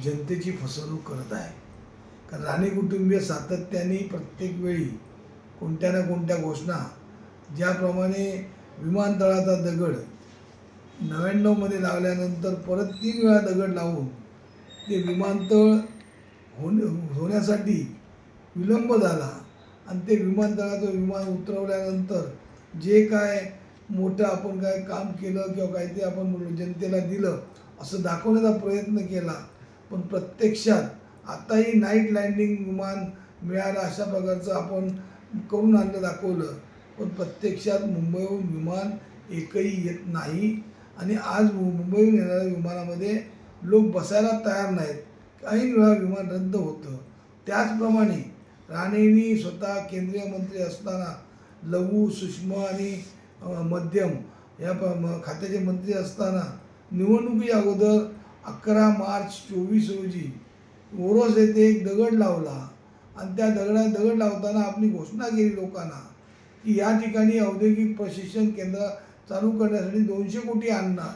जनतेची फसवणूक करत आहे. कारण राणे कुटुंबीय सातत्याने प्रत्येक वेळी कोणत्या ना कोणत्या घोषणा, ज्याप्रमाणे विमानतळाचा दगड 99 लावल्यानंतर परत 3 वेळा दगड लावून ते विमानतळ होण्यासाठी विलंब झाला आणि ते विमानतळाचं विमान उतरवल्यानंतर जे काय मोठं आपण काय काम केलं किंवा काहीतरी आपण जनतेला दिलं असं दाखवण्याचा प्रयत्न केला, पण प्रत्यक्षात आताही नाईट लँडिंग विमान मिळालं अशा प्रकारचं आपण करून आणलं दाखवलं, पण प्रत्यक्षात मुंबईहून विमान एकही येत नाही आणि आज मुंबईहून येणाऱ्या विमानामध्ये लोक बसायला तयार नाहीत. काही वेळा विमान रद्द होतं. त्याचप्रमाणे राणेंनी स्वतः केंद्रीय मंत्री असताना लघु, सूक्ष्म आणि मध्यम या खात्याचे मंत्री असताना निवडणुकी अगोदर 11 मार्च 24 रोजी ओरोस येथे एक दगड लावला आणि त्या दगड लावताना आपली घोषणा केली लोकांना की या ठिकाणी औद्योगिक प्रशिक्षण केंद्र चालू करण्यासाठी 200 कोटी आणणार.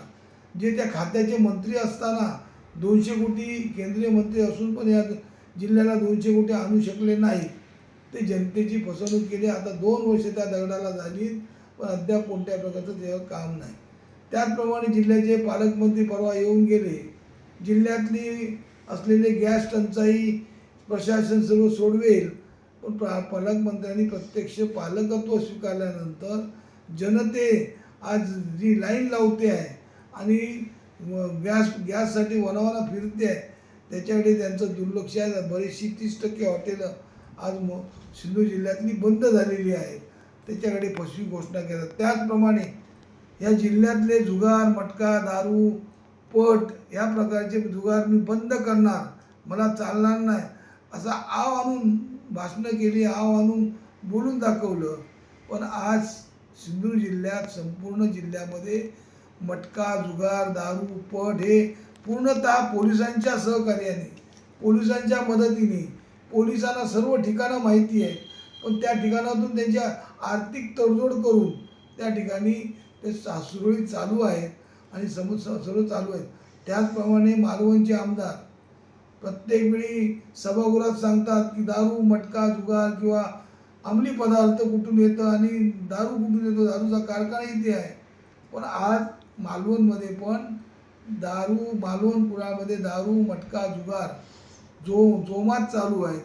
जे त्या खात्याचे मंत्री असताना 200 कोटी केंद्रीय मंत्री असून पण या जिल्ह्याला 200 कोटी आणू शकले नाहीत. ते जनतेची फसवणूक केली. आता 2 वर्ष त्या दगडाला झाली, पण अद्याप कोणत्या प्रकारचं तेव्हा काम नाही. त्याचप्रमाणे जिल्ह्याचे पालकमंत्री परवा येऊन गेले. जिल्ह्यातली असलेले गॅस टंचाई प्रशासन सर्व सोडवेल, पण पालकमंत्र्यांनी प्रत्यक्ष पालकत्व स्वीकारल्यानंतर जनते आज जी लाईन लावते आहे आणि गॅससाठी वनावना फिरते आहे त्याच्याकडे त्यांचं दुर्लक्ष आहे. बरीचशी 30% हॉटेलं आज सिंधू जिल्ह्यातली बंद झालेली आहेत. त्याच्याकडे फसवी घोषणा केल्या. त्याचप्रमाणे या जिल्ह्यातले जुगार, मटका, दारू, पट या प्रकारचे जुगार मी बंद करणार, मला चालणार नाही असा आव आणून भाषणं केली, आव आणून बोलून दाखवलं. पण आज सिंधू जिल्ह्यात संपूर्ण जिल्ह्यामध्ये मटका, जुगार, दारू, पट हे पूर्णतः पोलिसांच्या सहकार्याने, पोलिसांच्या मदतीने, पोलिसांना सर्व ठिकाणं माहिती आहे, पण त्या ठिकाणातून त्यांच्या आर्थिक तडजोड करून त्या ठिकाणी ते सुरळीत चालू आहेत आणि सर्व चालू आहेत. त्याचप्रमाणे मालवणचे आमदार प्रत्येक वेळी सभागृहात सांगतात की दारू, मटका, जुगार किंवा अंमली पदार्थ कुठून येतं आणि दारू कुठून येतो, दारूचा कारखाना इथे आहे. पण आज मालवणमध्ये पण मालवण पुरामध्ये दारू, मटका, जुगार जोमात चालू आहेत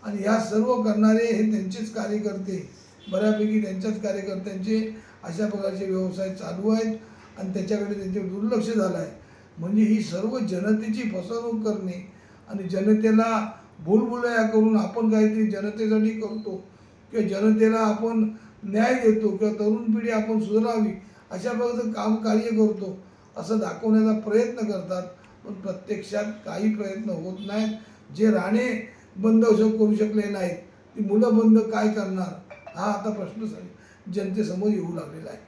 आणि या सर्व करणारे हे त्यांचेच कार्यकर्ते, बऱ्यापैकी त्यांच्याच कार्यकर्त्यांचे अशा प्रकारचे व्यवसाय चालू आहेत आणि त्याच्याकडे त्यांचे दुर्लक्ष झालं आहे. म्हणजे ही सर्व जनतेची फसवणूक करणे आणि जनतेला भूलभुलैया करून आपण काहीतरी जनतेसाठी करतो किंवा जनतेला आपण न्याय देतो किंवा तरुण पिढी आपण सुधारावी अशा प्रकारचं कार्य करतो असं दाखवण्याचा प्रयत्न करतात, पण प्रत्यक्षात काही प्रयत्न होत नाहीत. जे राणे बंद करू शकले नाहीत, ती मुलं बंद काय करणार हा आता प्रश्न जनतेसमोर येऊ लागलेला आहे.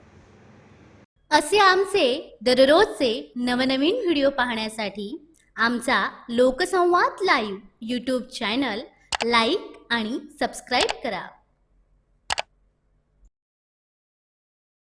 असे आमचे दररोजचे नवनवीन व्हिडिओ पाहण्यासाठी आमचा लोकसंवाद लाईव्ह यूट्यूब चॅनल लाईक आणि सबस्क्राईब करा.